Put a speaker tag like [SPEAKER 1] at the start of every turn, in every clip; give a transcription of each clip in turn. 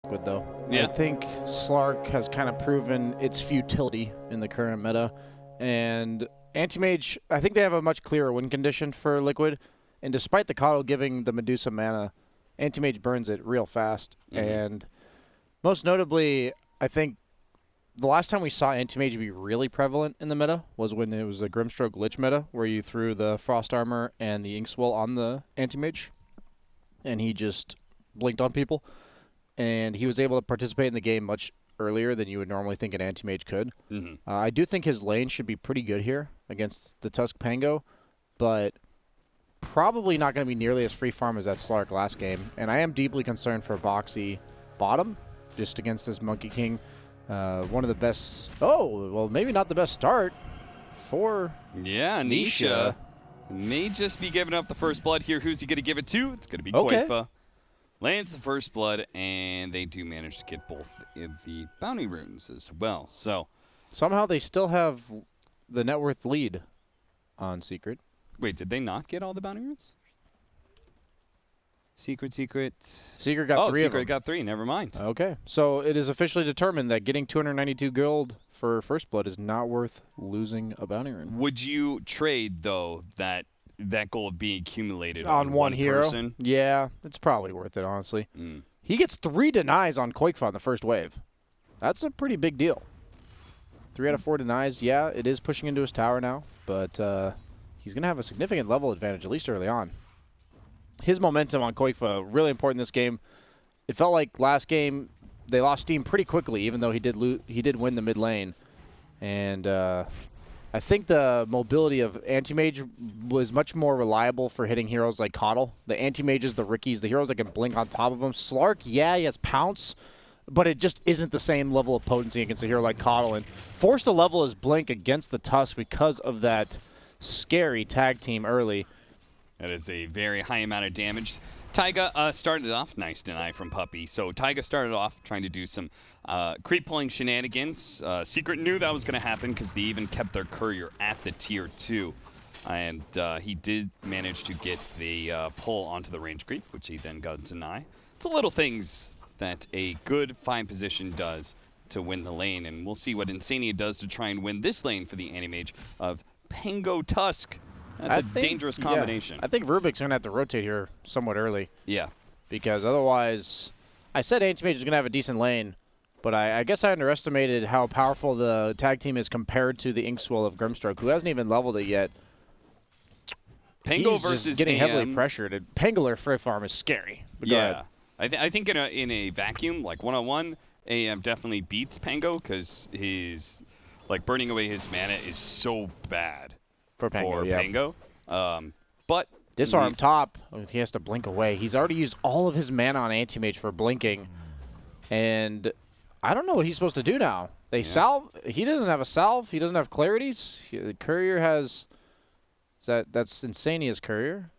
[SPEAKER 1] Liquid, though.
[SPEAKER 2] Yeah.
[SPEAKER 1] I think Slark has kind of proven its futility in the current meta. And Anti-Mage, I think they have a much clearer win condition for Liquid. And despite the Coddle giving the Medusa mana, Anti-Mage burns it real fast. And most notably, I think the last time we saw Anti-Mage be really prevalent in the meta was when it was a Grimstroke Lich meta, where you threw the Frost Armor and the Inkswell on the Anti-Mage, and he just blinked on people. And he was able to participate in the game much earlier than you would normally think an Anti-Mage could. I do think his lane should be pretty good here against the Tusk Pango, but probably not going to be nearly as free farm as that Slark last game. And I am deeply concerned for Boxy bottom, just against this Monkey King. One of the best... Oh, well, maybe not the best start for
[SPEAKER 2] Nisha may just be giving up the first blood here. Who's he going to give it to? It's going to be Koifa. Lands the first blood, and they do manage to get both of the bounty runes as well. So
[SPEAKER 1] somehow they still have the net worth lead on Secret.
[SPEAKER 2] Wait, did they not get all the bounty runes? Secret.
[SPEAKER 1] Secret got 3
[SPEAKER 2] of them. Secret got 3. Never mind.
[SPEAKER 1] Okay. So it is officially determined that getting 292 gold for First Blood is not worth losing a bounty rune.
[SPEAKER 2] Would you trade, though, that gold being accumulated
[SPEAKER 1] on one hero?
[SPEAKER 2] Person?
[SPEAKER 1] Yeah, it's probably worth it, honestly. He gets 3 denies on Koikfa on the first wave. That's a pretty big deal. 3 out of 4 denies. Yeah, it is pushing into his tower now, but he's going to have a significant level advantage, at least early on. His momentum on Koikfa, really important in this game. It felt like last game they lost steam pretty quickly, even though he did win the mid lane. And I think the mobility of Anti-Mage was much more reliable for hitting heroes like Coddle. The Anti-Mages, the Rickies, the heroes that can blink on top of him. Slark, yeah, he has Pounce, but it just isn't the same level of potency against a hero like Coddle. And forced to level his blink against the Tusk because of that scary tag team early.
[SPEAKER 2] That is a very high amount of damage. Taiga started off, nice deny from Puppy. So Taiga started off trying to do some creep pulling shenanigans. Secret knew that was going to happen because they even kept their courier at the tier 2. And he did manage to get the pull onto the range creep, which he then got to deny. It's the little things that a good fine position does to win the lane. And we'll see what Insania does to try and win this lane for the Anti-Mage of Pango Tusk. That's a dangerous combination.
[SPEAKER 1] Yeah, I think Rubik's going to have to rotate here somewhat early.
[SPEAKER 2] Yeah.
[SPEAKER 1] Because otherwise, I said Anti-Mage is going to have a decent lane, but I guess I underestimated how powerful the tag team is compared to the Inkswell of Grimstroke, who hasn't even leveled it yet.
[SPEAKER 2] Pango
[SPEAKER 1] He's
[SPEAKER 2] versus
[SPEAKER 1] just getting
[SPEAKER 2] AM.
[SPEAKER 1] heavily pressured. And Pangolin free farm is scary. But
[SPEAKER 2] yeah. I think in a vacuum, like one-on-one, AM definitely beats Pango because his burning away his mana is so bad.
[SPEAKER 1] For Pango,
[SPEAKER 2] but
[SPEAKER 1] disarm top, he has to blink away. He's already used all of his mana on Anti-Mage for blinking, and I don't know what he's supposed to do now. They salve. He doesn't have a salve. He doesn't have clarities. The courier has. That's Insania's courier.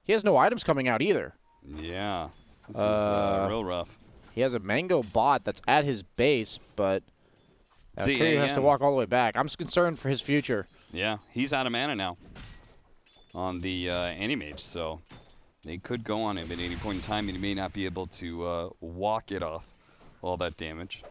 [SPEAKER 1] He has no items coming out either.
[SPEAKER 2] Yeah, this is real rough.
[SPEAKER 1] He has a Mango bot that's at his base, but courier has to walk all the way back. I'm concerned for his future.
[SPEAKER 2] Yeah, he's out of mana now on the Anti-Mage, so they could go on him at any point in time, and he may not be able to walk it off all that damage.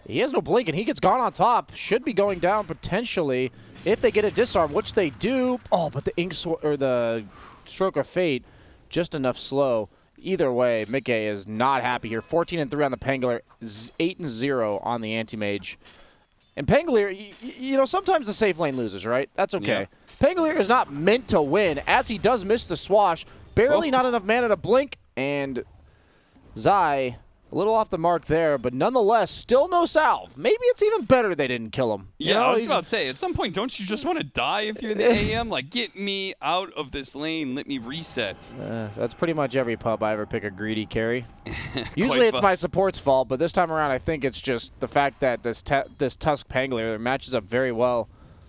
[SPEAKER 1] He has no blink, and he gets gone on top. Should be going down potentially if they get a disarm, which they do. Oh, but the Stroke of Fate, just enough slow. Either way, Mikke is not happy here. 14-3 on the Pangolier, 8-0 on the Anti-Mage. And Pangolier, you know, sometimes the safe lane loses, right? That's okay. Yeah. Pangolier is not meant to win, as he does miss the swash. Barely not enough mana to blink, and Zai, a little off the mark there, but nonetheless, still no salve. Maybe it's even better they didn't kill him.
[SPEAKER 2] Yeah, I was about to say, at some point, don't you just want to die if you're the AM? Like, get me out of this lane. Let me reset.
[SPEAKER 1] That's pretty much every pub I ever pick a greedy carry. Usually it's my support's fault, but this time around I think it's just the fact that this Tusk Pangolier matches up very well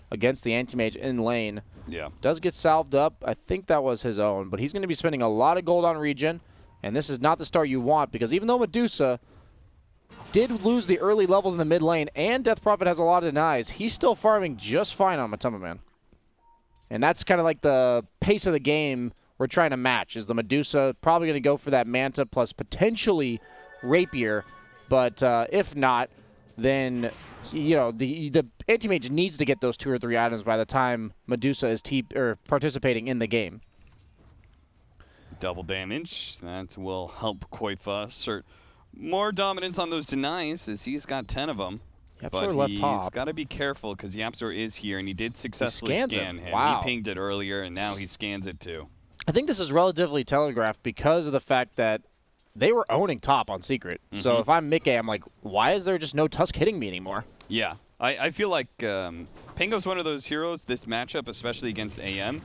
[SPEAKER 1] against the Anti-Mage in lane.
[SPEAKER 2] Yeah.
[SPEAKER 1] Does get salved up. I think that was his own, but he's going to be spending a lot of gold on regen, and this is not the start you want, because even though Medusa did lose the early levels in the mid lane and Death Prophet has a lot of denies, he's still farming just fine on Matama Man. And that's kind of like the pace of the game we're trying to match, is the Medusa probably going to go for that Manta plus potentially Rapier, But if not, then the anti-mage needs to get those 2 or 3 items by the time Medusa is participating in the game.
[SPEAKER 2] Double damage. That will help Koifa assert more dominance on those denies, as he's got 10 of them.
[SPEAKER 1] Yapzor
[SPEAKER 2] but
[SPEAKER 1] left
[SPEAKER 2] he's
[SPEAKER 1] top.
[SPEAKER 2] got to be careful because Yapzor is here, and he did successfully scan him.
[SPEAKER 1] Wow.
[SPEAKER 2] He pinged it earlier, and now he scans it too.
[SPEAKER 1] I think this is relatively telegraphed because of the fact that they were owning top on Secret. So if I'm Mickey, I'm like, why is there just no Tusk hitting me anymore?
[SPEAKER 2] Yeah, I feel like Pango's one of those heroes, this matchup, especially against AM.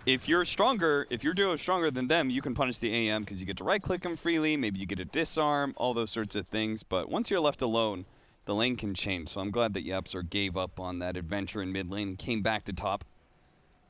[SPEAKER 2] If you're stronger, if your duo is stronger than them, you can punish the AM because you get to right-click them freely, maybe you get a disarm, all those sorts of things. But once you're left alone, the lane can change. So I'm glad that Yapzor gave up on that adventure in mid lane and came back to top.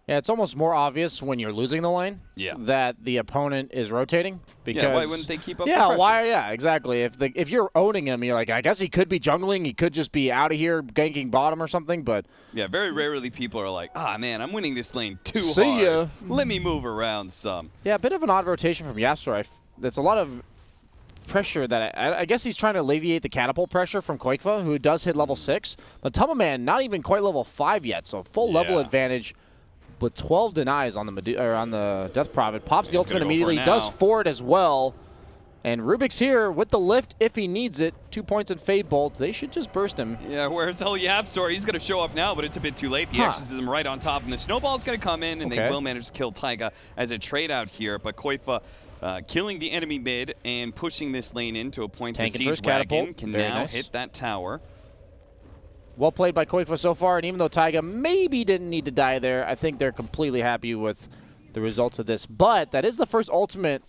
[SPEAKER 1] Yeah, it's almost more obvious when you're losing the lane that the opponent is rotating. Because
[SPEAKER 2] why wouldn't they keep up the pressure?
[SPEAKER 1] Yeah, exactly. If you're owning him, you're like, I guess he could be jungling. He could just be out of here ganking bottom or something. But
[SPEAKER 2] yeah, very rarely people are like, man, I'm winning this lane too hard.
[SPEAKER 1] See ya.
[SPEAKER 2] Let me move around some.
[SPEAKER 1] Yeah, a bit of an odd rotation from Yapzor. That's a lot of pressure that I guess he's trying to alleviate the catapult pressure from Koikva, who does hit level 6. But Tummelman, not even quite level 5 yet, so full level advantage. With 12 denies on the Death Prophet, pops the ultimate immediately, does forward as well. And Rubik's here with the lift if he needs it. 2 points in Fade Bolt. They should just burst him.
[SPEAKER 2] Yeah, where's hell Yapzor? He's going to show up now, but it's a bit too late. The exorcism right on top, and the snowball's going to come in, and they will manage to kill Taiga as a trade out here. But Koifa killing the enemy mid and pushing this lane into a point. The Siege Wagon can now hit that tower.
[SPEAKER 1] Well played by Koifa so far, and even though Taiga maybe didn't need to die there, I think they're completely happy with the results of this. But that is the first ultimate,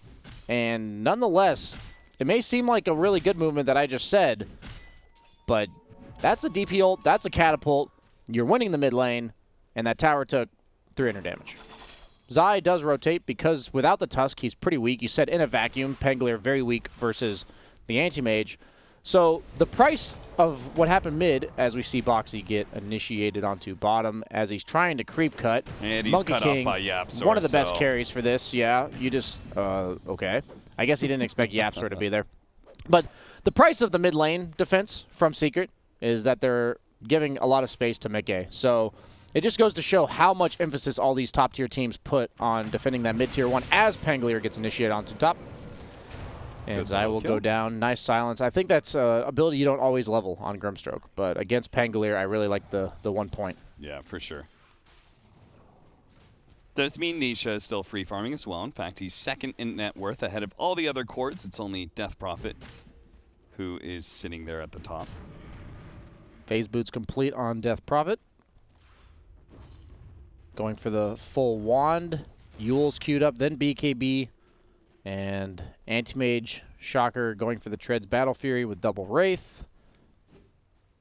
[SPEAKER 1] and nonetheless, it may seem like a really good movement that I just said, but that's a DP ult, that's a catapult, you're winning the mid lane, and that tower took 300 damage. Zai does rotate because without the Tusk, he's pretty weak. You said in a vacuum, Pangolier very weak versus the Anti-Mage. So the price of what happened mid, as we see Boxy get initiated onto bottom as he's trying to creep cut.
[SPEAKER 2] And he's
[SPEAKER 1] Monkey
[SPEAKER 2] cut
[SPEAKER 1] King,
[SPEAKER 2] off by Yapzor.
[SPEAKER 1] One of the best carries for this, yeah. You just, okay. I guess he didn't expect Yapzor to be there. But the price of the mid lane defense from Secret is that they're giving a lot of space to Mickey. So it just goes to show how much emphasis all these top-tier teams put on defending that mid-tier one as Pangolier gets initiated onto top. And Zai will go down. Nice silence. I think that's an ability you don't always level on Grimstroke. But against Pangolier, I really like the 1 point.
[SPEAKER 2] Yeah, for sure. Does mean Nisha is still free farming as well. In fact, he's second in net worth ahead of all the other cores. It's only Death Prophet who is sitting there at the top.
[SPEAKER 1] Phase boots complete on Death Prophet. Going for the full wand. Yule's queued up, then BKB. And Anti-Mage, Shocker going for the Treads Battle Fury with double Wraith.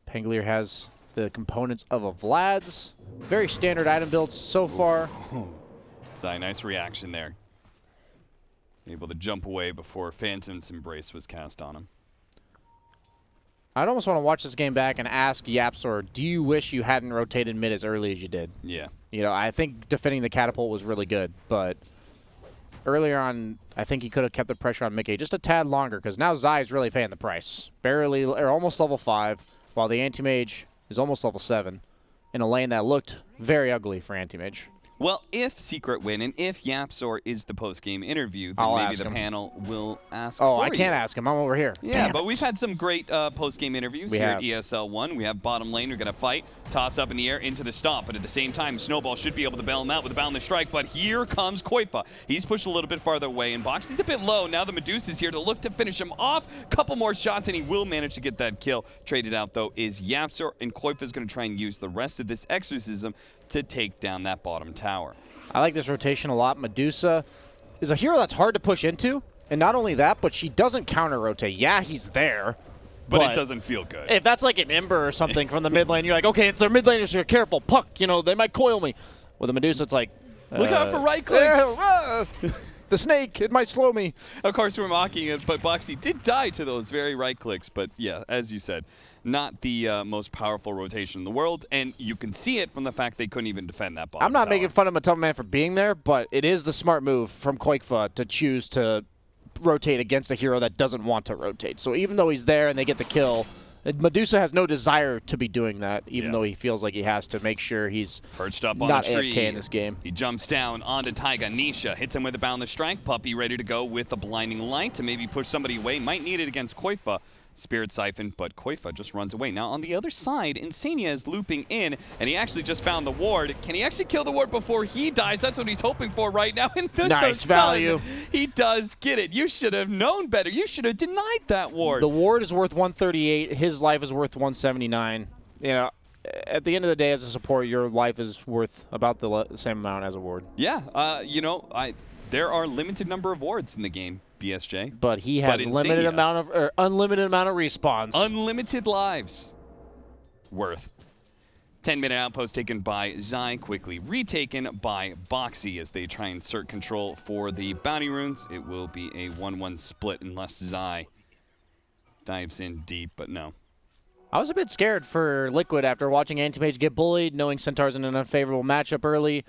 [SPEAKER 1] Pangolier has the components of a Vlad's. Very standard item builds so far.
[SPEAKER 2] Zai, nice reaction there. Able to jump away before Phantom's Embrace was cast on him.
[SPEAKER 1] I'd almost want to watch this game back and ask Yapzor, do you wish you hadn't rotated mid as early as you did?
[SPEAKER 2] Yeah.
[SPEAKER 1] You know, I think defending the catapult was really good, but earlier on, I think he could have kept the pressure on Mickey just a tad longer, because now Zai is really paying the price. Barely, or almost level 5, while the Anti-Mage is almost level 7 in a lane that looked very ugly for Anti-Mage.
[SPEAKER 2] Well, if Secret win and if Yapzor is the post-game interview, then maybe the panel will ask for
[SPEAKER 1] I can't ask him. I'm over here.
[SPEAKER 2] Yeah, but we've had some great post-game interviews here at ESL One. We have bottom lane. We're going to fight, toss up in the air into the stomp. But at the same time, Snowball should be able to bail him out with a boundless strike. But here comes Koifa. He's pushed a little bit farther away, and Boxy's a bit low. Now the Medusa's here to look to finish him off. Couple more shots, and he will manage to get that kill. Traded out, though, is Yapzor, and Koifa's going to try and use the rest of this exorcism to take down that bottom tower.
[SPEAKER 1] I like this rotation a lot. Medusa is a hero that's hard to push into, and not only that, but she doesn't counter-rotate. Yeah, he's there,
[SPEAKER 2] but it doesn't feel good.
[SPEAKER 1] If that's like an Ember or something from the mid lane, you're like, okay, it's their mid laners, so you're careful. Puck, you know, they might coil me. With a Medusa, it's like,
[SPEAKER 2] look out for right clicks.
[SPEAKER 1] The snake, it might slow me.
[SPEAKER 2] Of course, we're mocking it, but Boxy did die to those very right clicks. But yeah, as you said, not the most powerful rotation in the world, and you can see it from the fact they couldn't even defend that bottom
[SPEAKER 1] I'm not
[SPEAKER 2] tower.
[SPEAKER 1] making fun of Tummelman for being there, but it is the smart move from Koikfa to choose to rotate against a hero that doesn't want to rotate. So even though he's there and they get the kill, Medusa has no desire to be doing that, even though he feels like he has to make sure he's
[SPEAKER 2] perched up on
[SPEAKER 1] not
[SPEAKER 2] the tree.
[SPEAKER 1] AFK in this game.
[SPEAKER 2] He jumps down onto Taiga. Nisha hits him with a boundless strike. Puppey ready to go with the blinding light to maybe push somebody away. Might need it against Koifa. Spirit Siphon, but Koifa just runs away. Now on the other side, Insania is looping in, and he actually just found the ward. Can he actually kill the ward before he dies? That's what he's hoping for right now. And
[SPEAKER 1] nice value.
[SPEAKER 2] He does get it. You should have known better. You should have denied that ward.
[SPEAKER 1] The ward is worth 138. His life is worth 179. You know, at the end of the day, as a support, your life is worth about the same amount as a ward.
[SPEAKER 2] Yeah, you know, there are limited number of wards in the game, BSJ.
[SPEAKER 1] But he has unlimited amount of respawns.
[SPEAKER 2] Unlimited lives. Worth. 10-minute outpost taken by Zai, quickly retaken by Boxy as they try and assert control for the bounty runes. It will be a 1-1 split unless Zai dives in deep, but no.
[SPEAKER 1] I was a bit scared for Liquid after watching Anti-Mage get bullied, knowing Centaur's in an unfavorable matchup early.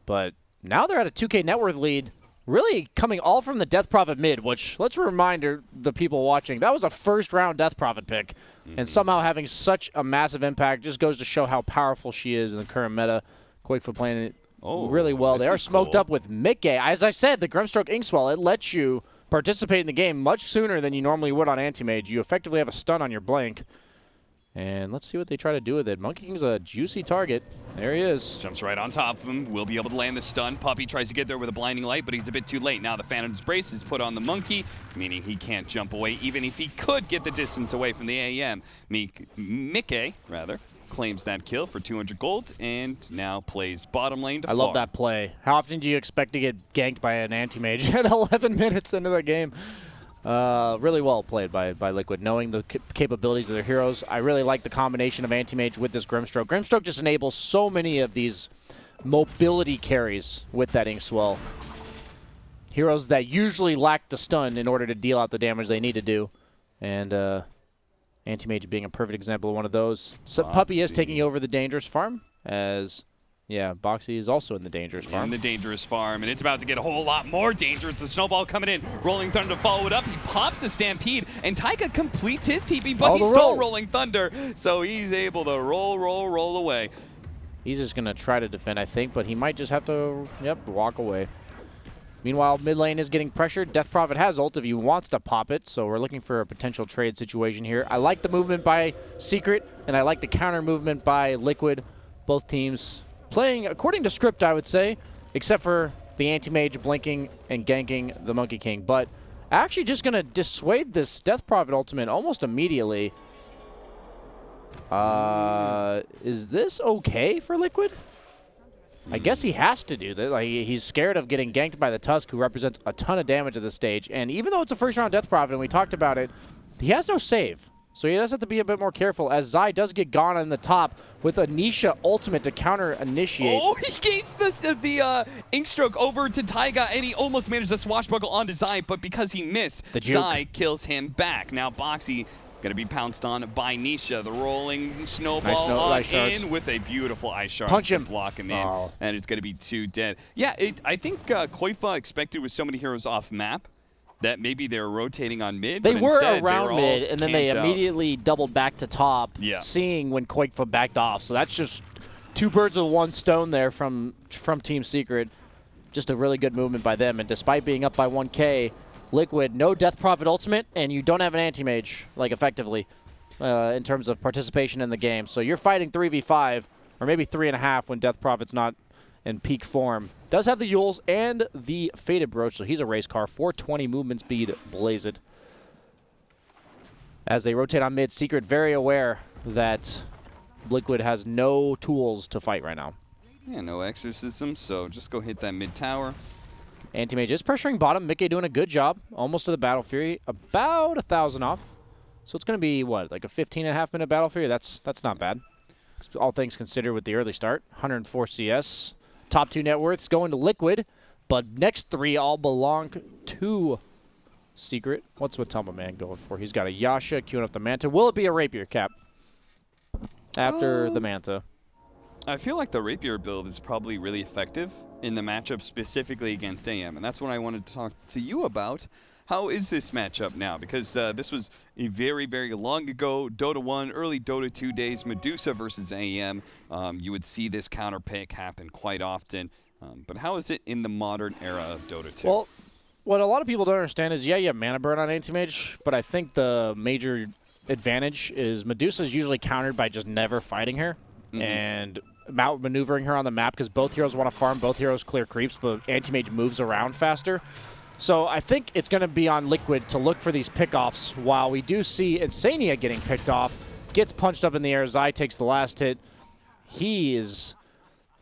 [SPEAKER 1] But now they're at a 2K net worth lead. Really coming all from the Death Prophet mid, which, let's remind the people watching, that was a first-round Death Prophet pick. And somehow having such a massive impact just goes to show how powerful she is in the current meta. Quakefoot playing it really well. They are smoked up with Mikke. As I said, the Grimstroke Inkswell, it lets you participate in the game much sooner than you normally would on Anti-Mage. You effectively have a stun on your blank. And let's see what they try to do with it. Monkey King's a juicy target. There he is.
[SPEAKER 2] Jumps right on top of him. Will be able to land the stun. Puppey tries to get there with a blinding light, but he's a bit too late. Now the Phantom's Brace is put on the Monkey, meaning he can't jump away, even if he could get the distance away from the AM. Mikke, rather, claims that kill for 200 gold, and now plays bottom lane to
[SPEAKER 1] I love that play. How often do you expect to get ganked by an Anti-Mage at 11 minutes into the game? Really well played by Liquid, knowing the capabilities of their heroes. I really like the combination of Anti-Mage with this Grimstroke. Grimstroke just enables so many of these mobility carries with that Inkswell. Heroes that usually lack the stun in order to deal out the damage they need to do. And Anti-Mage being a perfect example of one of those. So Puppey is taking over the Dangerous Farm as... Yeah, Boxy is also in the Dangerous Farm.
[SPEAKER 2] In the Dangerous Farm, and it's about to get a whole lot more dangerous. The Snowball coming in, Rolling Thunder to follow it up. He pops the Stampede, and Taiga completes his TP, but he's still Rolling Thunder, so he's able to roll away.
[SPEAKER 1] He's just going to try to defend, I think, but he might just have to, walk away. Meanwhile, mid lane is getting pressured. Death Prophet has ult if he wants to pop it, so we're looking for a potential trade situation here. I like the movement by Secret, and I like the counter movement by Liquid. Both teams playing according to script, I would say, except for the Anti-Mage blinking and ganking the Monkey King. But actually just going to dissuade this Death Prophet ultimate almost immediately. Is this okay for Liquid? I guess he has to do this. Like, he's scared of getting ganked by the Tusk, who represents a ton of damage at this stage. And even though it's a first-round Death Prophet, and we talked about it, he has no save. So he does have to be a bit more careful, as Zai does get gone on the top with a Nisha ultimate to counter-initiate.
[SPEAKER 2] Oh, he gave the Inkstroke over to Taiga, and he almost managed to swashbuckle onto Zai, but because he missed, Zai kills him back. Now Boxy going to be pounced on by Nisha. The rolling snowball in with a beautiful ice shard.
[SPEAKER 1] Punch him.
[SPEAKER 2] Block him in, and it's going to be 2 dead. Yeah, I think Koifa expected with so many heroes off map that maybe they were rotating on mid.
[SPEAKER 1] They were around mid, and then they immediately doubled back to top, seeing when Quakefoot backed off. So that's just 2 birds with 1 stone there from Team Secret. Just a really good movement by them. And despite being up by 1K, Liquid, no Death Prophet ultimate, and you don't have an Anti-Mage, like, effectively, in terms of participation in the game. So you're fighting 3v5, or maybe 3.5 when Death Prophet's not in peak form. Does have the Yules and the Fated Brooch, so he's a race car. 420 movement speed, blaze it. As they rotate on mid, Secret very aware that Liquid has no tools to fight right now.
[SPEAKER 2] Yeah, no exorcism, so just go hit that mid tower.
[SPEAKER 1] Anti-Mage is pressuring bottom. Mikke doing a good job. Almost to the Battle Fury. About 1,000 off. So it's going to be, what, like a 15.5-minute Battle Fury? That's not bad. All things considered with the early start. 104 CS. Top 2 net worths going to Liquid, but next 3 all belong to Secret. What's Watama Man going for? He's got a Yasha queuing up the Manta. Will it be a Rapier cap after the Manta?
[SPEAKER 2] I feel like the Rapier build is probably really effective in the matchup specifically against AM, and that's what I wanted to talk to you about. How is this matchup now? Because this was a very, very long ago, Dota 1, early Dota 2 days, Medusa versus AM. You would see this counter pick happen quite often. But how is it in the modern era of Dota 2?
[SPEAKER 1] Well, what a lot of people don't understand is, yeah, you have mana burn on Anti-Mage, but I think the major advantage is Medusa's usually countered by just never fighting her and out-maneuvering her on the map, because both heroes want to farm, both heroes clear creeps, but Anti-Mage moves around faster. So I think it's going to be on Liquid to look for these pickoffs, while we do see Insania getting picked off, gets punched up in the air, Zai takes the last hit. He is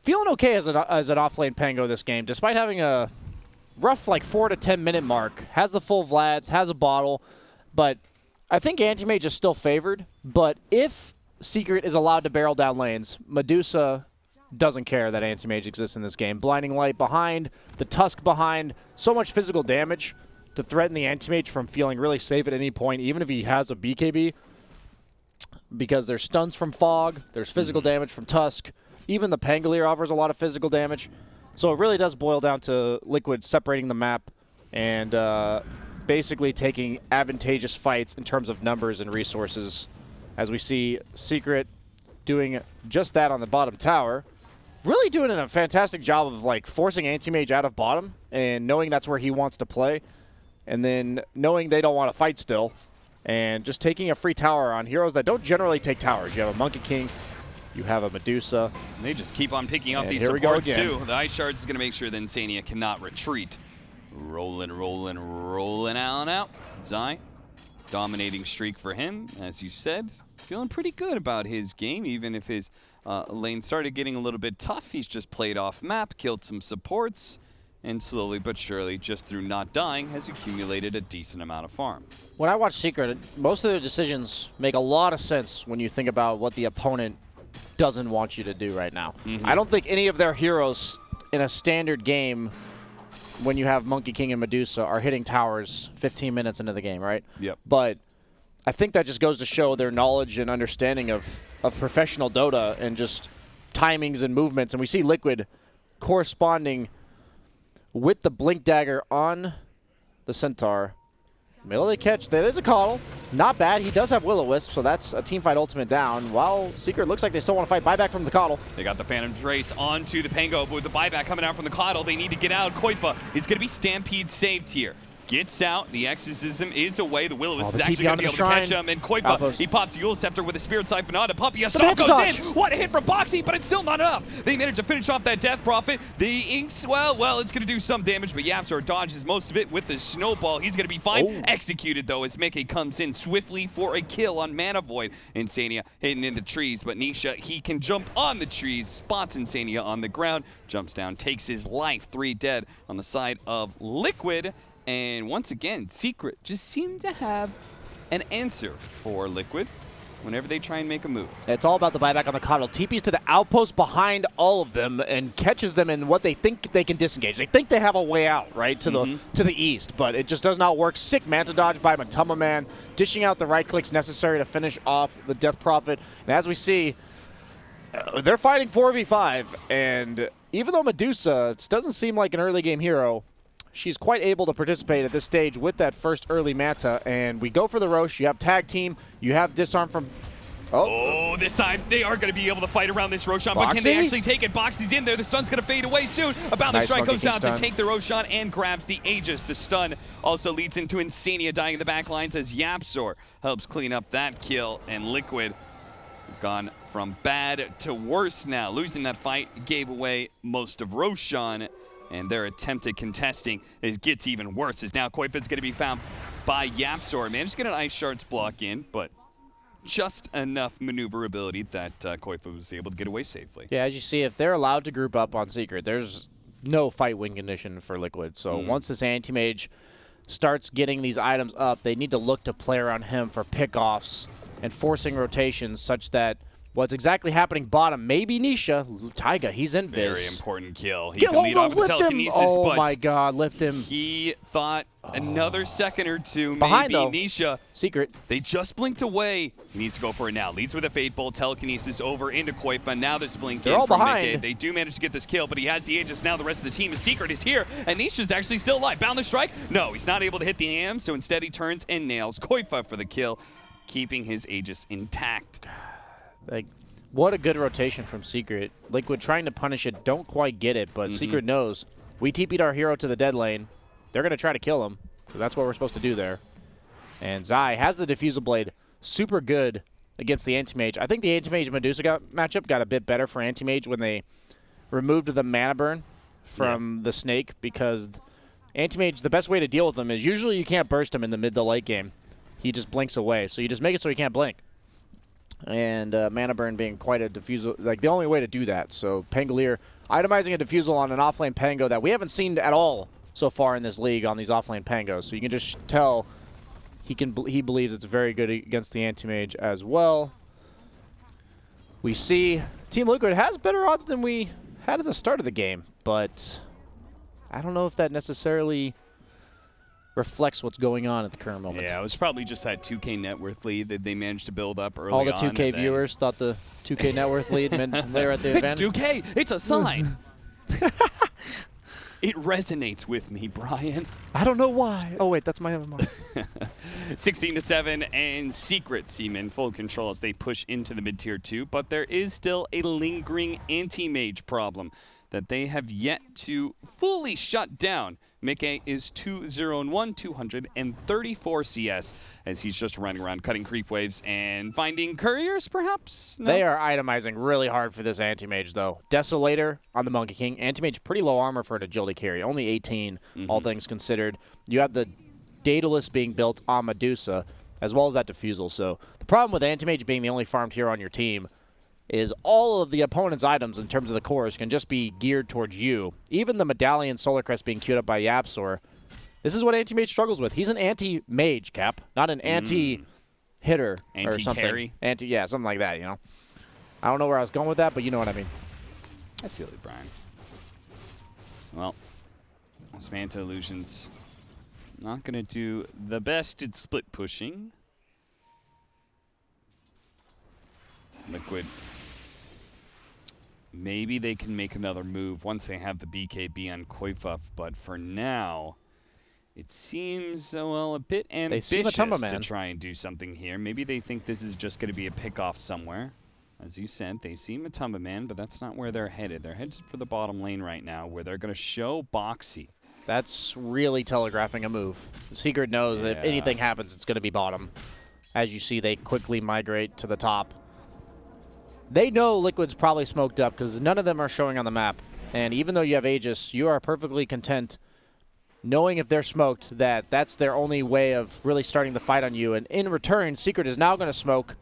[SPEAKER 1] feeling okay as an off-lane Pango this game, despite having a rough 4 to 10 minute mark. Has the full Vlads, has a bottle, but I think Anti-Mage is still favored. But if Secret is allowed to barrel down lanes, Medusa doesn't care that Anti-Mage exists in this game. Blinding Light behind, the Tusk behind, so much physical damage to threaten the Anti-Mage from feeling really safe at any point, even if he has a BKB, because there's stuns from Fog, there's physical damage from Tusk, even the Pangolier offers a lot of physical damage. So it really does boil down to Liquid separating the map and basically taking advantageous fights in terms of numbers and resources, as we see Secret doing just that on the bottom tower. Really doing a fantastic job of forcing Anti-Mage out of bottom and knowing that's where he wants to play, and then knowing they don't want to fight still, and just taking a free tower on heroes that don't generally take towers. You have a Monkey King, you have a Medusa.
[SPEAKER 2] And they just keep on picking up these
[SPEAKER 1] here we go
[SPEAKER 2] supports
[SPEAKER 1] again.
[SPEAKER 2] too. The Ice Shard is going to make sure that Insania cannot retreat. Rolling out and out. Zai, dominating streak for him, as you said. Feeling pretty good about his game, even if his lane started getting a little bit tough. He's just played off map, killed some supports, and slowly but surely, just through not dying, has accumulated a decent amount of farm.
[SPEAKER 1] When I watch Secret, most of their decisions make a lot of sense when you think about what the opponent doesn't want you to do right now. I don't think any of their heroes in a standard game, when you have Monkey King and Medusa, are hitting towers 15 minutes into the game, right?
[SPEAKER 2] Yep.
[SPEAKER 1] But I think that just goes to show their knowledge and understanding of professional Dota and just timings and movements. And we see Liquid corresponding with the Blink Dagger on the Centaur. Melee catch, that is a call. Not bad. He does have Will-O-Wisp, so that's a teamfight ultimate down. While Secret looks like they still want to fight. Buyback from the Coddle.
[SPEAKER 2] They got the Phantom Trace onto the Pango, but with the buyback coming out from the Coddle, they need to get out. Koipa is going to be Stampede saved here. Gets out. The Exorcism is away. The Will-O-Wisp is actually going to be able to catch him. And Koipa, he pops Yule Scepter with a Spirit Siphon on. Puppy, a stomp goes in. What a hit from Boxy, but it's still not enough. They managed to finish off that Death Prophet. The Inks, well, it's going to do some damage, but Yapsor dodges most of it with the Snowball. He's going to be fine. Executed, though, as Mickey comes in swiftly for a kill on Mana Void. Insania hidden in the trees, but Nisha, he can jump on the trees, spots Insania on the ground, jumps down, takes his life. 3 dead on the side of Liquid. And once again, Secret just seemed to have an answer for Liquid whenever they try and make a move.
[SPEAKER 1] It's all about the buyback on the Coddle. TP's to the outpost behind all of them and catches them in what they think they can disengage. They think they have a way out, right, to the east, but it just does not work. Sick Manta Dodge by Matama Man, dishing out the right clicks necessary to finish off the Death Prophet. And as we see, they're fighting 4v5, and even though Medusa doesn't seem like an early game hero, she's quite able to participate at this stage with that first early Manta, and we go for the Roche. You have tag team, you have disarm from...
[SPEAKER 2] Oh, this time they are going to be able to fight around this Roshan, but can they actually take it? Boxy's in there. The sun's going to fade away soon. A Bounding Strike goes down to take the Roshan and grabs the Aegis. The stun also leads into Insania dying in the back lines as Yapsor helps clean up that kill, and Liquid gone from bad to worse now. Losing that fight gave away most of Roshan, and their attempt at contesting gets even worse, as now Koipa's going to be found by Yapsor. Managed to get an Ice Shards block in, but just enough maneuverability that Koipa was able to get away safely.
[SPEAKER 1] Yeah, as you see, if they're allowed to group up on Secret, there's no fight win condition for Liquid. So once this Anti-Mage starts getting these items up, they need to look to play around him for pickoffs and forcing rotations such that what's exactly happening bottom. Maybe Nisha. Taiga, he's in Viz.
[SPEAKER 2] Very important kill. He
[SPEAKER 1] Get
[SPEAKER 2] can lead off with
[SPEAKER 1] lift him.
[SPEAKER 2] telekinesis,
[SPEAKER 1] Oh
[SPEAKER 2] but
[SPEAKER 1] my God, lift him.
[SPEAKER 2] he thought another second or two,
[SPEAKER 1] Behind,
[SPEAKER 2] maybe
[SPEAKER 1] though.
[SPEAKER 2] Nisha.
[SPEAKER 1] Secret.
[SPEAKER 2] They just blinked away. He needs to go for it now. Leads with a Fate Bolt, telekinesis over into Koifa. Now there's blink
[SPEAKER 1] They're
[SPEAKER 2] in
[SPEAKER 1] all
[SPEAKER 2] from
[SPEAKER 1] behind.
[SPEAKER 2] Mickey. They do manage to get this kill, but he has the Aegis now. The rest of the team is Secret is here, and Nisha's actually still alive. Bound the strike? No, he's not able to hit the AM, so instead he turns and nails Koifa for the kill, keeping his Aegis intact.
[SPEAKER 1] Like, what a good rotation from Secret. Liquid trying to punish it, don't quite get it, but Secret knows. We TP'd our hero to the dead lane. They're going to try to kill him, because that's what we're supposed to do there. And Zai has the Diffusal Blade. Super good against the Anti-Mage. I think the Anti-Mage Medusa matchup got a bit better for Anti-Mage when they removed the mana burn from the Snake, because Anti-Mage, the best way to deal with him is usually you can't burst him in the mid to late game. He just blinks away, so you just make it so he can't blink. And mana burn being quite a diffusal, like the only way to do that. So Pangolier itemizing a diffusal on an offlane Pango that we haven't seen at all so far in this league on these offlane Pangos. So you can just tell he believes it's very good against the Anti-Mage as well. We see Team Liquid has better odds than we had at the start of the game, but I don't know if that necessarily reflects what's going on at the current moment.
[SPEAKER 2] Yeah, it was probably just that 2K net worth lead that they managed to build up early on.
[SPEAKER 1] All the 2K viewers thought the 2K net worth lead meant they were at the advantage.
[SPEAKER 2] It's 2K! It's a sign! It resonates with me, Brian.
[SPEAKER 1] I don't know why. Oh, wait, that's my MMR.
[SPEAKER 2] 16-7, and Secret seem in full control as they push into the mid-tier 2, but there is still a lingering anti-mage problem that they have yet to fully shut down. Mickey is 2-0-1, 234 CS, as he's just running around cutting creep waves and finding couriers, perhaps? No?
[SPEAKER 1] They are itemizing really hard for this Anti-Mage, though. Desolator on the Monkey King. Anti-Mage pretty low armor for an agility carry, only 18, all things considered. You have the Daedalus being built on Medusa, as well as that Diffusal. So the problem with Anti-Mage being the only farmed hero on your team is all of the opponent's items in terms of the cores can just be geared towards you. Even the Medallion Solar Crest being queued up by Yapsor. This is what Anti-Mage struggles with. He's an anti-mage, Cap, not an anti-hitter or something.
[SPEAKER 2] Anti-carry?
[SPEAKER 1] Yeah, something like that, you know. I don't know where I was going with that, but you know what I mean.
[SPEAKER 2] I feel it, Brian. Well, Manta Illusions not going to do the best at split pushing. Liquid. Maybe they can make another move once they have the BKB on Koifa, but for now, it seems, well, a bit ambitious to try and do something here. Maybe they think this is just going to be a pick-off somewhere. As you said, they see Matumba Man, but that's not where they're headed. They're headed for the bottom lane right now, where they're going to show Boxy.
[SPEAKER 1] That's really telegraphing a move. Secret knows that if anything happens, it's going to be bottom. As you see, they quickly migrate to the top. They know Liquid's probably smoked up because none of them are showing on the map. And even though you have Aegis, you are perfectly content knowing if they're smoked that that's their only way of really starting the fight on you. And in return, Secret is now going to smoke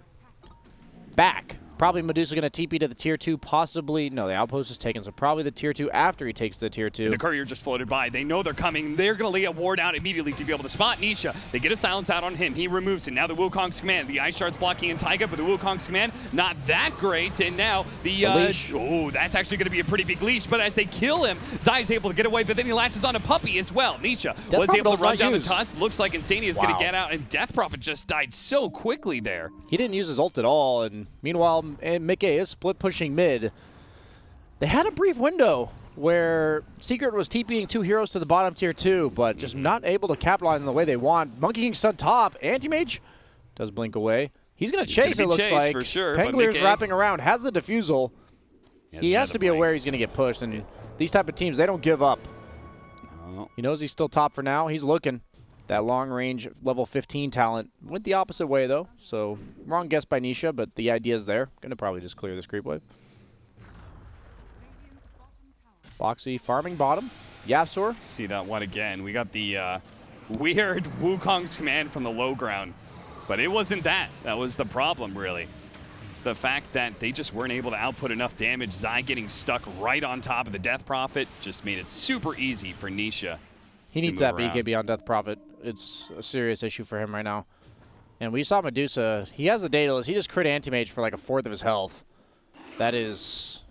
[SPEAKER 1] back. Probably Medusa going to TP to the tier 2, possibly. No, the outpost is taken, so probably the tier 2 after he takes the tier 2.
[SPEAKER 2] The courier just floated by. They know they're coming. They're going to lay a ward out immediately to be able to spot Nisha. They get a silence out on him. He removes it. Now the Wukong's command. The Ice Shard's blocking in Taiga, but the Wukong's command, not that great. And now the
[SPEAKER 1] leash.
[SPEAKER 2] Oh, that's actually going to be a pretty big leash. But as they kill him, Zai's able to get away, but then he latches on a Puppy as well. Nisha was able to run down the tusk. Looks like Insania is going to get out, and Death Prophet just died so quickly there.
[SPEAKER 1] He didn't use his ult at all, and meanwhile, Mickey is split pushing mid. They had a brief window where Secret was TPing 2 heroes to the bottom tier 2, but just not able to capitalize in the way they want. Monkey King stud top. Anti-Mage does blink away. He's going to chase, it looks like.
[SPEAKER 2] For sure,
[SPEAKER 1] Penglier's wrapping around, has the Diffusal. He has to be aware he's going to get pushed, and these type of teams, they don't give up.
[SPEAKER 2] No.
[SPEAKER 1] He knows he's still top for now. He's looking. That long-range level 15 talent went the opposite way, though. So, wrong guess by Nisha, but the idea's there. Going to probably just clear this creep wave. Foxy farming bottom. Yapsor.
[SPEAKER 2] See that one again. We got the weird Wukong's command from the low ground. But it wasn't that. That was the problem, really. It's the fact that they just weren't able to output enough damage. Zai getting stuck right on top of the Death Prophet just made it super easy for Nisha.
[SPEAKER 1] He needs that BKB on Death Prophet. It's a serious issue for him right now. And we saw Medusa. He has the Daedalus. He just crit anti-mage for like a fourth of his health. That is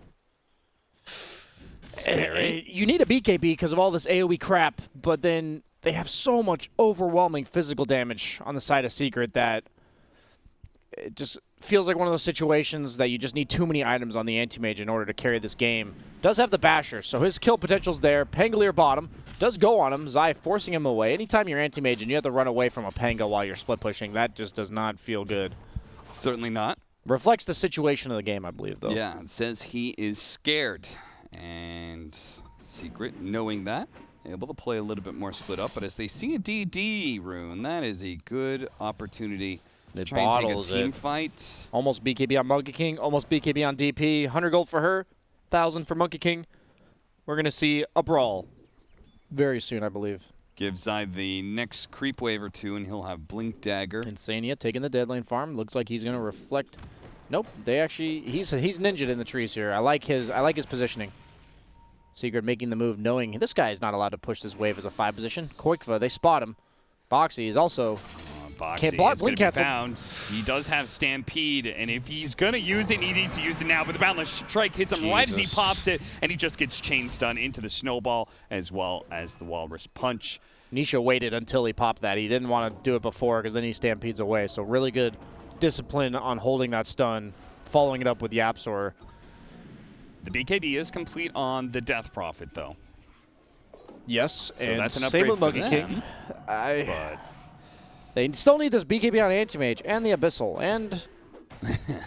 [SPEAKER 2] scary.
[SPEAKER 1] You need a BKB because of all this AoE crap, but then they have so much overwhelming physical damage on the side of Secret that it just feels like one of those situations that you just need too many items on the anti-mage in order to carry this game. Does have the Basher, so his kill potential's there. Pangolier bottom. Does go on him. Zai forcing him away. Anytime you're anti-mage and you have to run away from a Panga while you're split pushing, that just does not feel good.
[SPEAKER 2] Certainly not.
[SPEAKER 1] Reflects the situation of the game, I believe, though.
[SPEAKER 2] Yeah, it says he is scared. And Secret, knowing that, able to play a little bit more split up. But as they see a DD rune, that is a good opportunity to try and take a team fight.
[SPEAKER 1] Almost BKB on Monkey King. Almost BKB on DP. 100 gold for her. 1,000 for Monkey King. We're going to see a brawl very soon, I believe.
[SPEAKER 2] Give Zai the next creep wave or two, and he'll have Blink Dagger.
[SPEAKER 1] Insania taking the dead lane farm. Looks like he's going to reflect. Nope. They actually he's ninja'd in the trees here. I like his positioning. Secret making the move, knowing this guy is not allowed to push this wave as a 5 position. Koikva, they spot him. Boxy is also can't block blink cancel.
[SPEAKER 2] He does have Stampede, and if he's gonna use it, he needs to use it now. But the Boundless Strike hits him right as he pops it, and he just gets chain stun into the Snowball as well as the Walrus Punch.
[SPEAKER 1] Nisha waited until he popped that. He didn't want to do it before because then he stampedes away. So really good discipline on holding that stun, following it up with Yapzor.
[SPEAKER 2] The BKB is complete on the Death Prophet, though.
[SPEAKER 1] Yes,
[SPEAKER 2] so
[SPEAKER 1] and
[SPEAKER 2] that's an
[SPEAKER 1] same
[SPEAKER 2] upgrade
[SPEAKER 1] with Monkey King.
[SPEAKER 2] But
[SPEAKER 1] they still need this BKB on Anti-Mage and the Abyssal and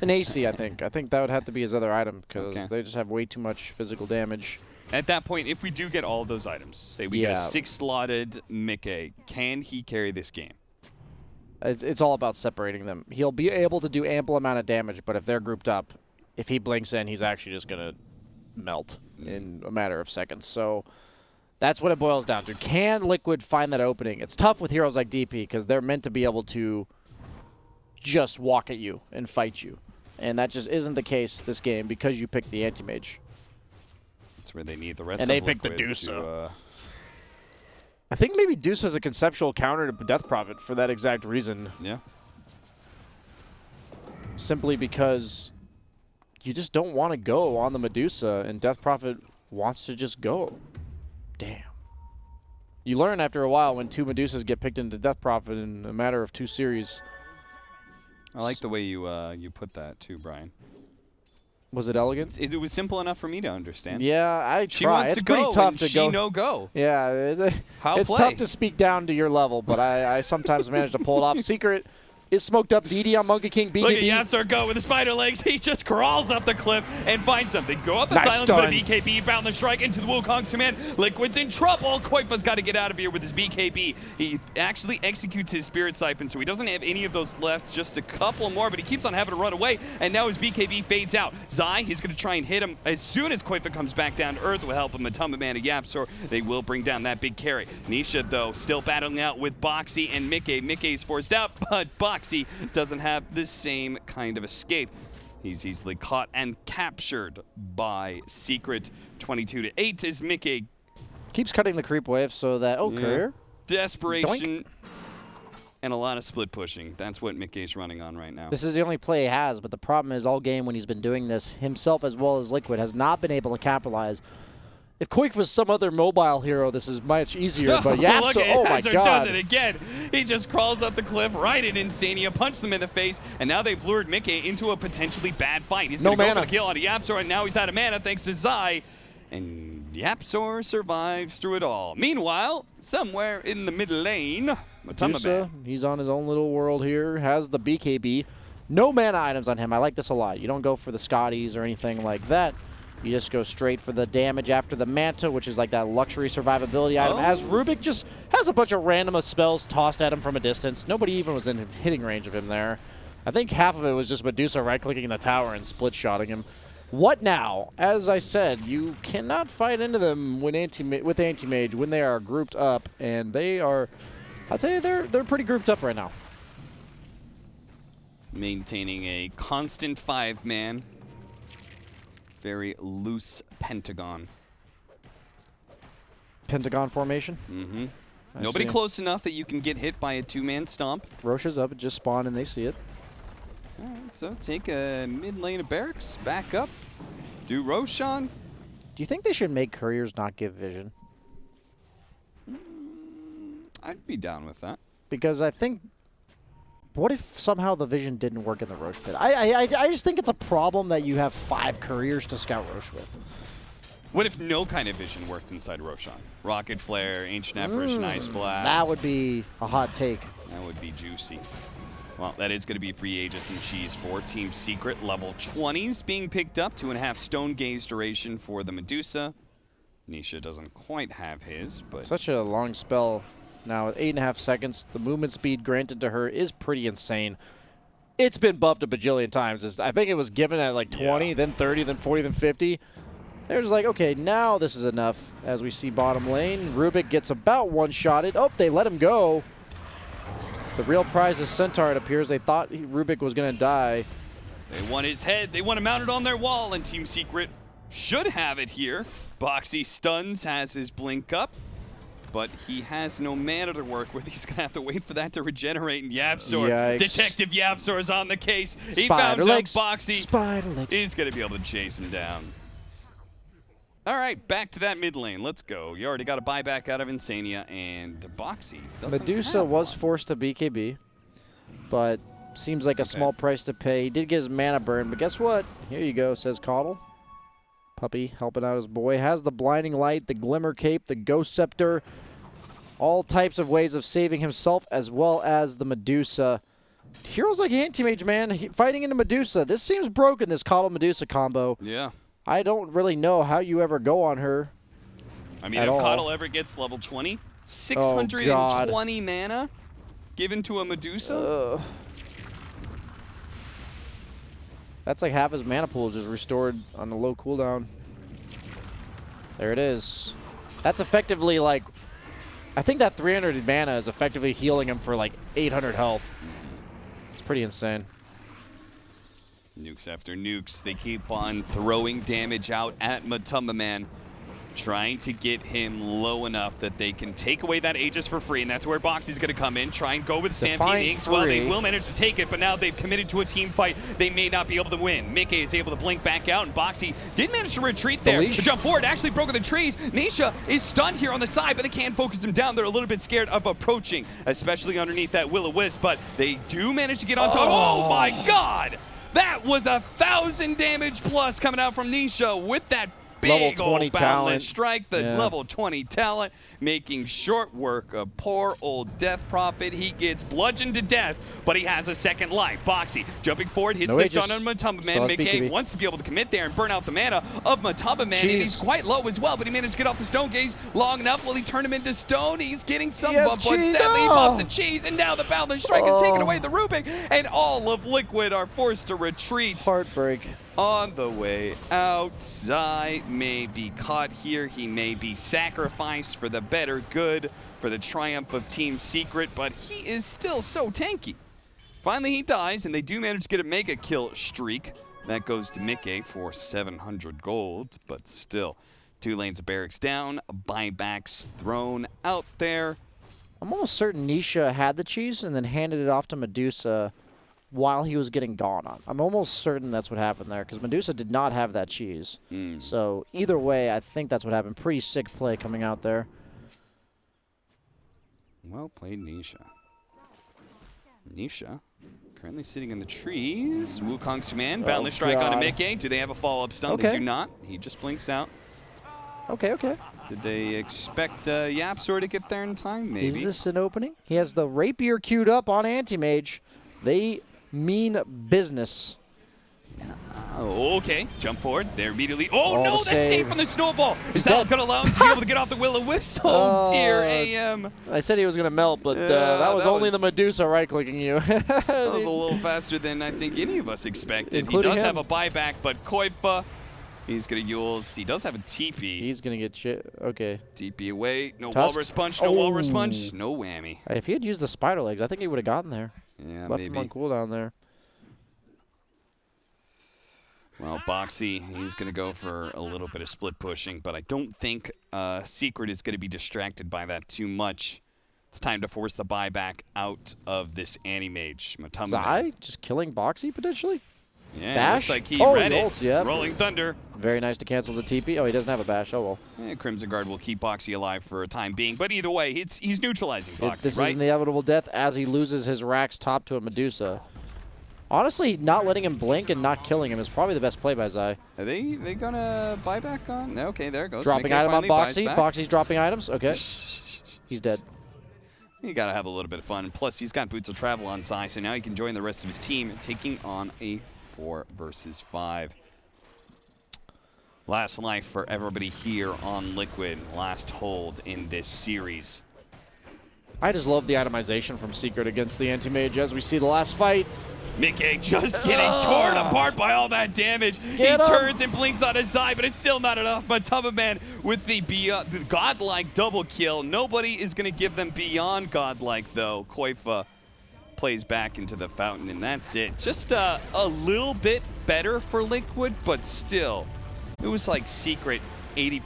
[SPEAKER 1] an AC, I think. I think that would have to be his other item because they just have way too much physical damage.
[SPEAKER 2] At that point, if we do get all those items, say we get a 6-slotted Mickey, can he carry this game?
[SPEAKER 1] It's all about separating them. He'll be able to do ample amount of damage, but if they're grouped up, if he blinks in, he's actually just going to melt in a matter of seconds. So that's what it boils down to. Can Liquid find that opening? It's tough with heroes like DP because they're meant to be able to just walk at you and fight you. And that just isn't the case this game because you picked the Anti-Mage.
[SPEAKER 2] That's where they need the rest
[SPEAKER 1] and
[SPEAKER 2] of
[SPEAKER 1] they picked the
[SPEAKER 2] Liquid
[SPEAKER 1] Dusa. I think maybe Dusa is a conceptual counter to Death Prophet for that exact reason.
[SPEAKER 2] Yeah.
[SPEAKER 1] Simply because you just don't want to go on the Medusa, and Death Prophet wants to just go. Damn. You learn after a while when 2 Medusas get picked into Death Prophet in a matter of 2 series.
[SPEAKER 2] I like the way you put that too, Brian.
[SPEAKER 1] Was it elegant?
[SPEAKER 2] It was simple enough for me to understand.
[SPEAKER 1] Yeah, I try.
[SPEAKER 2] She wants
[SPEAKER 1] it's
[SPEAKER 2] to
[SPEAKER 1] pretty
[SPEAKER 2] go
[SPEAKER 1] tough
[SPEAKER 2] and
[SPEAKER 1] to
[SPEAKER 2] she
[SPEAKER 1] go.
[SPEAKER 2] no go.
[SPEAKER 1] Yeah, it's tough to speak down to your level, but I sometimes manage to pull it off. Secret is smoked up DD on Monkey King. BKB.
[SPEAKER 2] Look at Yapzor go with the spider legs. He just crawls up the cliff and finds something. Go up the
[SPEAKER 1] Nice
[SPEAKER 2] silence with a BKB. Bound the strike into the Wukong's command. Liquid's in trouble. Koifa's got to get out of here with his BKB. He actually executes his Spirit Siphon, so he doesn't have any of those left. Just a couple more, but he keeps on having to run away, and now his BKB fades out. Zai, he's going to try and hit him as soon as Koifa comes back down to earth with help of Matama Man and Yapzor. They will bring down that big carry. Nisha, though, still battling out with Boxy and Mickey. Mickey's forced out, but Boxy doesn't have the same kind of escape. He's easily caught and captured by Secret. 22-8 as Mickey
[SPEAKER 1] keeps cutting the creep wave so that career.
[SPEAKER 2] Desperation
[SPEAKER 1] Doink.
[SPEAKER 2] and a lot of split pushing. That's what Mickey's running on right now.
[SPEAKER 1] This is the only play he has, but the problem is all game when he's been doing this, himself as well as Liquid has not been able to capitalize. If Quake was some other mobile hero, this is much easier, but Yapzor, oh my god.
[SPEAKER 2] Does it again. He just crawls up the cliff right at Insania, punches them in the face, and now they've lured Mickey into a potentially bad fight. He's going to go for the kill on Yapzor, and now he's out of mana thanks to Zai. And Yapzor survives through it all. Meanwhile, somewhere in the mid lane,
[SPEAKER 1] Dusa, he's on his own little world here, has the BKB. No mana items on him. I like this a lot. You don't go for the Scotties or anything like that. You just go straight for the damage after the Manta, which is like that luxury survivability item. As Rubik just has a bunch of random spells tossed at him from a distance. Nobody even was in hitting range of him there. I think half of it was just Medusa right-clicking the tower and split-shotting him. What now? As I said, you cannot fight into them when with Anti-Mage when they are grouped up, and they are, I'd say they're pretty grouped up right now.
[SPEAKER 2] Maintaining a constant 5-man. Very loose pentagon.
[SPEAKER 1] Pentagon formation?
[SPEAKER 2] Mm-hmm. Nobody
[SPEAKER 1] see.
[SPEAKER 2] close enough that you can get hit by a two-man stomp.
[SPEAKER 1] Roche is up. It just spawned, and they see it.
[SPEAKER 2] All right, so take a mid lane of barracks, back up, do Roshan.
[SPEAKER 1] Do you think they should make couriers not give vision?
[SPEAKER 2] I'd be down with that.
[SPEAKER 1] Because I think, what if somehow the vision didn't work in the Roche pit? I just think it's a problem that you have 5 couriers to scout Roche with.
[SPEAKER 2] What if no kind of vision worked inside Roshan? Rocket Flare, Ancient Apparition, Ice Blast.
[SPEAKER 1] That would be a hot take.
[SPEAKER 2] That would be juicy. Well, that is going to be free Aegis and Cheese for Team Secret. Level 20s being picked up. 2.5 Stone Gaze duration for the Medusa. Nisha doesn't quite have his, but...
[SPEAKER 1] Such a long spell. Now, at 8.5 seconds, the movement speed granted to her is pretty insane. It's been buffed a bajillion times. I think it was given at like 20, then 30, then 40, then 50. They're just like, okay, now this is enough. As we see bottom lane, Rubik gets about one-shotted. Oh, they let him go. The real prize is Centaur, it appears. They thought Rubik was going to die.
[SPEAKER 2] They want his head. They want to mount it on their wall, and Team Secret should have it here. Boxy stuns, has his blink up, but he has no mana to work with. He's going to have to wait for that to regenerate, and Yapzor,
[SPEAKER 1] Yikes.
[SPEAKER 2] Detective Yapzor is on the case. He
[SPEAKER 1] Spider
[SPEAKER 2] found
[SPEAKER 1] legs.
[SPEAKER 2] out Boxy.
[SPEAKER 1] Spider legs.
[SPEAKER 2] He's going to be able to chase him down. All right, back to that mid lane. Let's go. You already got a buyback out of Insania, and Boxy doesn't
[SPEAKER 1] Medusa
[SPEAKER 2] have
[SPEAKER 1] was
[SPEAKER 2] one.
[SPEAKER 1] forced to BKB, but seems like a small price to pay. He did get his mana burn, but guess what? Here you go, says Caudle. Puppy helping out his boy. Has the Blinding Light, the Glimmer Cape, the Ghost Scepter. All types of ways of saving himself as well as the Medusa. Heroes like Anti-Mage, man, fighting into Medusa. This seems broken, this Caudle-Medusa combo.
[SPEAKER 2] Yeah.
[SPEAKER 1] I don't really know how you ever go on her.
[SPEAKER 2] I mean,
[SPEAKER 1] at
[SPEAKER 2] if
[SPEAKER 1] all.
[SPEAKER 2] Caudle ever gets level 20, 620 mana given to a Medusa.
[SPEAKER 1] That's like half his mana pool just restored on a low cooldown. There it is. That's effectively like, I think that 300 mana is effectively healing him for like 800 health. It's pretty insane.
[SPEAKER 2] Nukes after nukes. They keep on throwing damage out at Matumbaman, trying to get him low enough that they can take away that Aegis for free, and that's where Boxy's going to come in, try and go with Stampede Inks. Well, they will manage to take it, but now they've committed to a team fight. They may not be able to win. Mickey is able to blink back out, and Boxy did manage to retreat there. The jump forward actually broke the trees. Nisha is stunned here on the side, but they can't focus him down. They're a little bit scared of approaching, especially underneath that Will-O-Wisp, but they do manage to get on top. Oh my God! That was 1,000 damage plus coming out from Nisha with that big
[SPEAKER 1] level 20
[SPEAKER 2] old boundless
[SPEAKER 1] talent.
[SPEAKER 2] strike, the level 20 talent, making short work of poor old Death Prophet. He gets bludgeoned to death, but he has a second life. Boxy jumping forward, hits the stun on Matumbaman. Mickey wants to be able to commit there and burn out the mana of Matumbaman, and he's quite low as well, but he managed to get off the Stone Gaze long enough. Will he turn him into stone? He's getting some bump, but sadly he pops the cheese, and now the boundless strike has taken away the Rubik, and all of Liquid are forced to retreat.
[SPEAKER 1] Heartbreak.
[SPEAKER 2] On the way out, Zai may be caught here. He may be sacrificed for the better good, for the triumph of Team Secret, but he is still so tanky. Finally, he dies, and they do manage to get a mega kill streak. That goes to Mickey for 700 gold, but still, 2 lanes of barracks down, buybacks thrown out there.
[SPEAKER 1] I'm almost certain Nisha had the cheese and then handed it off to Medusa while he was getting gone on. I'm almost certain that's what happened there, because Medusa did not have that cheese. So either way, I think that's what happened. Pretty sick play coming out there.
[SPEAKER 2] Well played, Nisha. Nisha currently sitting in the trees. Wukong's command, boundless strike on a Mickey. Do they have a follow-up stun? They do not. He just blinks out.
[SPEAKER 1] Okay.
[SPEAKER 2] Did they expect Yapzor to get there in time? Maybe.
[SPEAKER 1] Is this an opening? He has the rapier queued up on Anti-Mage. They mean business.
[SPEAKER 2] Oh, okay. Jump forward. They're immediately. Oh, no, that's
[SPEAKER 1] save.
[SPEAKER 2] saved from the snowball. Is that going to allow him to be able to get off the Will-O-Wisp? Oh, dear, AM.
[SPEAKER 1] I said he was going to melt, but that was only the Medusa right-clicking you.
[SPEAKER 2] That was a little faster than I think any of us expected.
[SPEAKER 1] Including
[SPEAKER 2] he does
[SPEAKER 1] him.
[SPEAKER 2] have a buyback, but Koifa, he's going to Yules. He does have a TP.
[SPEAKER 1] He's going to get shit. Okay.
[SPEAKER 2] TP away. No
[SPEAKER 1] Tusk.
[SPEAKER 2] Walrus Punch. No Walrus Punch. No whammy.
[SPEAKER 1] If he had used the spider legs, I think he would have gotten there.
[SPEAKER 2] Yeah,
[SPEAKER 1] Left
[SPEAKER 2] maybe.
[SPEAKER 1] him on cooldown there.
[SPEAKER 2] Well, Boxy, he's going to go for a little bit of split pushing, but I don't think Secret is going to be distracted by that too much. It's time to force the buyback out of this Anti-Mage.
[SPEAKER 1] Zai just killing Boxy potentially?
[SPEAKER 2] Yeah,
[SPEAKER 1] Bash?
[SPEAKER 2] looks like he
[SPEAKER 1] Oh,
[SPEAKER 2] read
[SPEAKER 1] he
[SPEAKER 2] it.
[SPEAKER 1] ults, yeah.
[SPEAKER 2] Rolling Thunder.
[SPEAKER 1] Very nice to cancel the TP. Oh, he doesn't have a bash. Oh, well.
[SPEAKER 2] And Crimson Guard will keep Boxy alive for a time being. But either way, he's neutralizing Boxy,
[SPEAKER 1] This
[SPEAKER 2] right?
[SPEAKER 1] is an inevitable death as he loses his Rax top to a Medusa. Honestly, not letting him blink and not killing him is probably the best play by Zai.
[SPEAKER 2] Are they gonna buy back on? Okay, there it goes.
[SPEAKER 1] Dropping
[SPEAKER 2] Mikael
[SPEAKER 1] item on
[SPEAKER 2] finally buys
[SPEAKER 1] Boxy.
[SPEAKER 2] back.
[SPEAKER 1] Boxy's dropping items. Okay. He's dead.
[SPEAKER 2] You gotta have a little bit of fun. Plus, he's got Boots of Travel on Zai, so now he can join the rest of his team, taking on a 4 versus 5. Last life for everybody here on Liquid. Last hold in this series.
[SPEAKER 1] I just love the itemization from Secret against the Anti-Mage as we see the last fight.
[SPEAKER 2] Mickey just getting torn apart by all that damage.
[SPEAKER 1] Get
[SPEAKER 2] he
[SPEAKER 1] him.
[SPEAKER 2] turns and blinks on his Zai, but it's still not enough. Matuma Man with the godlike double kill. Nobody is going to give them beyond godlike, though. Koifa plays back into the fountain, and that's it. Just a little bit better for Liquid, but still, it was like Secret 80%